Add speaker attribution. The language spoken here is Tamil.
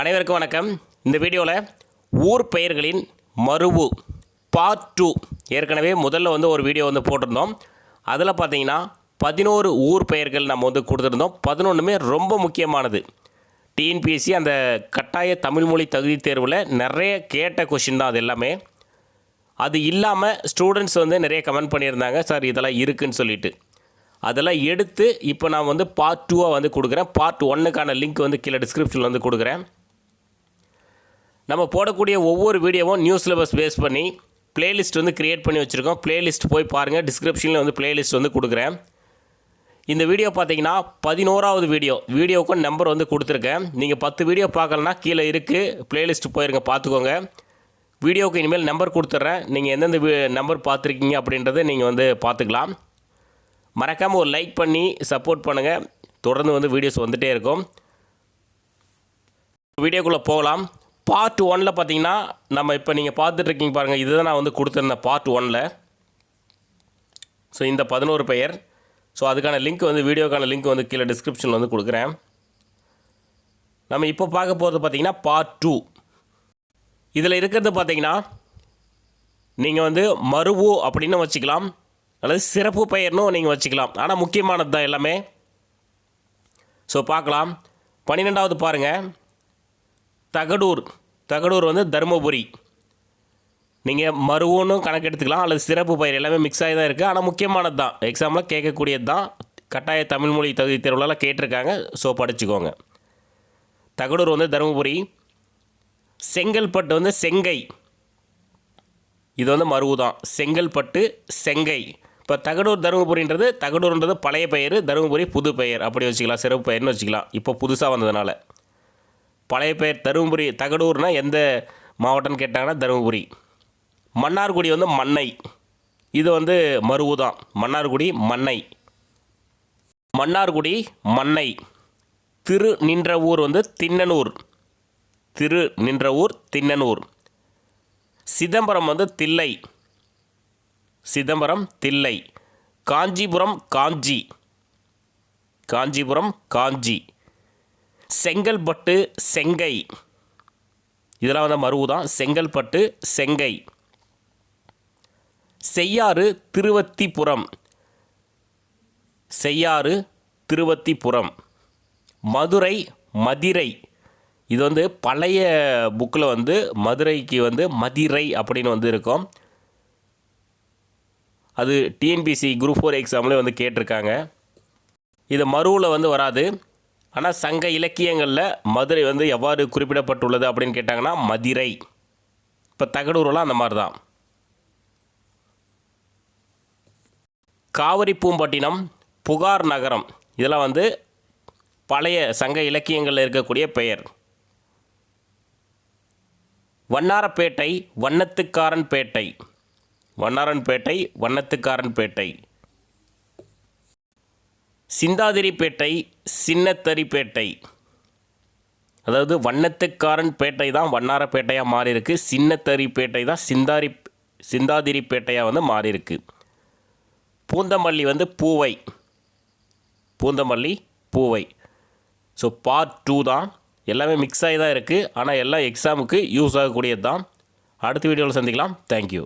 Speaker 1: அனைவருக்கும் வணக்கம். இந்த வீடியோவில் ஊர் பெயர்களின் மருவு பார்ட் 2 ஏற்கனவே முதல்ல ஒரு வீடியோ போட்டிருந்தோம். அதில் பார்த்தீங்கன்னா 11 ஊர் பெயர்கள் நம்ம கொடுத்துருந்தோம். 11மே ரொம்ப முக்கியமானது. டிஎன்பிஎஸ்சி அந்த கட்டாய தமிழ்மொழி தகுதி தேர்வில் நிறைய கேட்ட கொஷின் தான் அது எல்லாமே. அது இல்லாமல் ஸ்டூடெண்ட்ஸ் நிறைய கமெண்ட் பண்ணியிருந்தாங்க, சார் இதெல்லாம் இருக்குதுன்னு சொல்லிட்டு. அதெல்லாம் எடுத்து இப்போ நான் பார்ட் 2 கொடுக்குறேன். பார்ட் 1க்கான லிங்க் கீழே டிஸ்கிரிப்ஷனில் கொடுக்குறேன். நம்ம போடக்கூடிய ஒவ்வொரு வீடியோவும் நியூ சிலபஸ் பேஸ் பண்ணி பிளேலிஸ்ட் க்ரியேட் பண்ணி வச்சுருக்கோம். பிளேலிஸ்ட் போய் பாருங்கள். டிஸ்கிரிப்ஷனில் பிளேலிஸ்ட் கொடுக்குறேன். இந்த வீடியோ பார்த்தீங்கன்னா 11வது வீடியோவுக்கும் நம்பர் கொடுத்துருக்கேன். நீங்கள் 10 வீடியோ பார்க்கலன்னா கீழே இருக்குது, பிளேலிஸ்ட் போயிருங்க, பார்த்துக்கோங்க. வீடியோவுக்கு இனிமேல் நம்பர் கொடுத்துட்றேன். நீங்கள் எந்தெந்த நம்பர் பார்த்துருக்கீங்க அப்படின்றத நீங்கள் பார்த்துக்கலாம். மறக்காமல் ஒரு லைக் பண்ணி சப்போர்ட் பண்ணுங்கள். தொடர்ந்து வீடியோஸ் வந்துகிட்டே இருக்கும். வீடியோக்குள்ளே போகலாம். பார்ட் 1ல் பார்த்தீங்கன்னா நம்ம இப்போ நீங்கள் பார்த்துட்ருக்கீங்க பாருங்கள், இதுதான் நான் கொடுத்துருந்தேன் பார்ட் 1ல். ஸோ இந்த 11 பெயர். ஸோ அதுக்கான லிங்க் வீடியோக்கான லிங்க் கீழே டிஸ்கிரிப்ஷனில் கொடுக்குறேன். நம்ம இப்போ பார்க்க போகிறது பார்த்தீங்கன்னா பார்ட் 2. இதில் இருக்கிறது பார்த்தீங்கன்னா நீங்கள் மருவு அப்படின்னு வச்சுக்கலாம், அல்லது சிறப்பு பெயர்னும் நீங்கள் வச்சுக்கலாம். ஆனால் முக்கியமானது தான் எல்லாமே. ஸோ பார்க்கலாம். 12வது பாருங்கள், தகடூர். தகடூர் தருமபுரி. நீங்கள் மருவுன்னு கணக்கு எடுத்துக்கலாம், அல்லது சிறப்பு பெயர் எல்லாமே மிக்ஸ் ஆகி தான் இருக்குது. ஆனால் முக்கியமானது தான், எக்ஸாமில் கேட்கக்கூடியது தான். கட்டாய தமிழ்மொழி தகுதி தேர்வுலாம் கேட்டிருக்காங்க. ஸோ படிச்சுக்கோங்க. தகடூர் தருமபுரி. செங்கல்பட்டு செங்கை. இது மருவு தான். செங்கல்பட்டு செங்கை. இப்போ தகடூர் தருமபுரின்றது, தகடூர்ன்றது பழைய பெயர், தருமபுரி புது பெயர் அப்படி வச்சுக்கலாம், சிறப்பு பெயர்னு வச்சுக்கலாம். இப்போ புதுசாக வந்ததுனால பழைய பெயர் தருமபுரி. தகடூர்னால் எந்த மாவட்டம்னு கேட்டாங்கன்னா தருமபுரி. மன்னார்குடி மண்ணை. இது மருவு தான். மன்னார்குடி மண்ணை. மன்னார்குடி மண்ணை. திரு நின்ற ஊர் திண்ணனூர். திரு நின்ற ஊர் திண்ணனூர். சிதம்பரம் தில்லை. சிதம்பரம் தில்லை. காஞ்சிபுரம் காஞ்சி. காஞ்சிபுரம் காஞ்சி. செங்கல்பட்டு செங்கை. இதெல்லாம் மருவு தான். செங்கல்பட்டு செங்கை. செய்யாறு திருவத்திபுரம். செய்யாறு திருவத்திபுரம். மதுரை மதிரை. இது பழைய புக்கில் மதுரைக்கு மதிரை அப்படின்னு இருக்கும். அது டிஎன்பிசி குரூப் 4 எக்ஸாமில் கேட்டிருக்காங்க. இது மருவில் வராது. ஆனால் சங்க இலக்கியங்களில் மதுரை எவ்வாறு குறிப்பிடப்பட்டுள்ளது அப்படின்னு கேட்டாங்கன்னா மதிரை. இப்போ தகடூரெலாம் அந்த மாதிரி தான். காவிரி பூம்பட்டினம், புகார் நகரம். இதெல்லாம் பழைய சங்க இலக்கியங்களில் இருக்கக்கூடிய பெயர். வண்ணாரப்பேட்டை, வண்ணத்துக்காரன் பேட்டை. வண்ணாரன்பேட்டை, வண்ணத்துக்காரன் பேட்டை. சிந்தாதிரிப்பேட்டை, சின்னத்தரிப்பேட்டை. அதாவது வண்ணத்துக்காரன் பேட்டை தான் வண்ணாரப்பேட்டையாக மாறி இருக்கு. சின்னத்தரிப்பேட்டை தான் சிந்தாதிரிப்பேட்டையாக மாறி இருக்கு. பூந்தமல்லி பூவை. பூந்தமல்லி பூவை. ஸோ பார்ட் 2 தான். எல்லாமே மிக்ஸ் ஆகி தான் இருக்குது. ஆனால் எல்லாம் எக்ஸாமுக்கு யூஸ் ஆகக்கூடியது தான். அடுத்த வீடியோவில் சந்திக்கலாம். தேங்க்யூ.